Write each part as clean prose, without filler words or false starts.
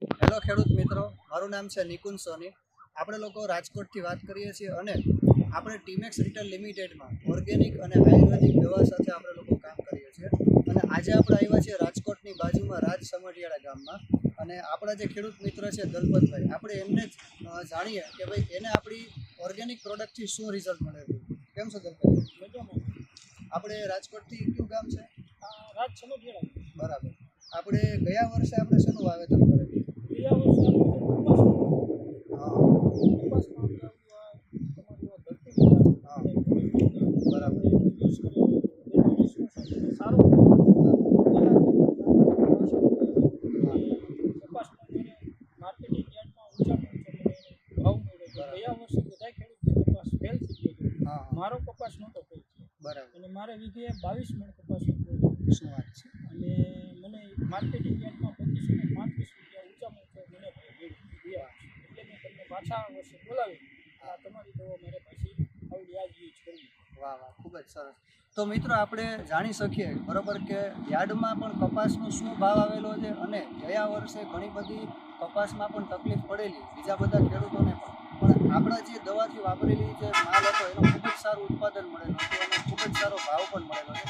Hello ખેડૂત મિત્રો, મારું નામ છે નિકુંજ સોની. આપણે લોકો રાજકોટથી વાત કરીએ છીએ અને આપણે ટીમેક્સ રિટેલ લિમિટેડમાં ઓર્ગેનિક અને આયુર્વેદિક દવા સાથે આપણે લોકો કામ કરીએ છીએ. અને આજે આપણે આવ્યા છીએ રાજકોટની બાજુમાં રાજ સમઢિયાળા ગામમાં. અને આપણા જે ખેડૂત મિત્ર છે દલપતભાઈ, આપણે એમને જ જાણીએ કે ભાઈ એને આપણી ઓર્ગેનિક પ્રોડક્ટથી શું રિઝલ્ટ મળેલું. કેમ છો દલપતભાઈ? આપણે રાજકોટથી કયું ગામ છે? રાજ સમઢિયાળા. બરાબર. આપણે ગયા વર્ષે આપણે શેનું વાવેતર કરેલું? ગયા વર્ષે હા કપાસમાં હા બરાબર. સારો માર્કેટિંગ યાર્ડમાં ઊંચા ભાવ મળ્યો. ગયા વર્ષે બધા ખેડૂતો કપાસ ફેલ થઈ ગયો. હા મારો કપાસ નહોતો ફેલ થયો બરાબર. અને મારે વીઘે 22 મણ કપાસ હતો. શું વાત છે? અને મને માર્કેટિંગ યાર્ડમાં 2535 રૂપિયા ઊંચા મળતો મને ગયા. એટલે મેં તમને પાછા વર્ષે બોલાવી આ તમારી દવા મારે પાછી આવડી આ જ યુઝ કરવી. વાહ વાહ, ખૂબ જ સરસ. તો મિત્રો આપણે જાણી શકીએ બરાબર કે યાર્ડમાં પણ કપાસનો શું ભાવ આવેલો છે અને ગયા વર્ષે ઘણી બધી કપાસમાં પણ તકલીફ પડેલી બીજા બધા ખેડૂતોને પણ આપણા જે દવાથી વાપરેલી જે માલ હતો એનો ખૂબ જ સારું ઉત્પાદન મળેલું હતું અને ખૂબ જ સારો ભાવ પણ મળેલો છે.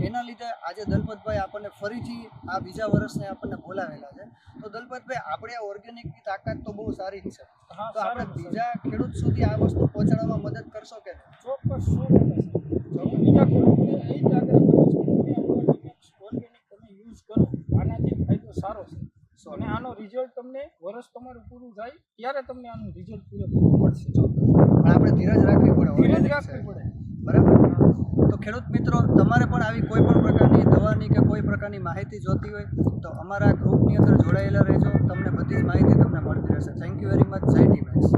એના લીધે આજે દલપતભાઈ આપણને ફરીથી આ બીજા વર્ષને આપણને બોલાવેલા છે. તો દલપતભાઈ, આપણે આ ઓર્ગેનિકની તાકાત તો બહુ સારી જ છે. હા, તો આપણે સારું, બીજા ખેડૂત સુધી આ વસ્તુ પહોંચાડવામાં મદદ કરશો કે નહીં? ચોક્કસ 100%. બીજા ખેડૂતોને એ જ આગ્રહ કરીશ કે તમે ઓર્ગેનિક તમે યુઝ કરો. આનાથી ફાયદો સારો છે અને આનો રિઝલ્ટ તમને વર્ષ તમારું પૂરું થાય ત્યારે તમને આનું રિઝલ્ટ પૂરેપૂરું મળશે. પણ આપણે ધીરજ રાખવી પડે. ધીરજ organic રાખવી છે. પડે. બરાબર. તો ખેડૂત મિત્રો, તમારે પણ આવી કોઈ પણ પ્રકારની દવાની કે કોઈ પ્રકારની માહિતી જોતી હોય તો અમારા ગ્રુપની અંદર જોડાયેલા રહેજો. તમને બધી જ માહિતી તમને મળતી રહેશે. Thank you very much. જય ટીમેક્સ.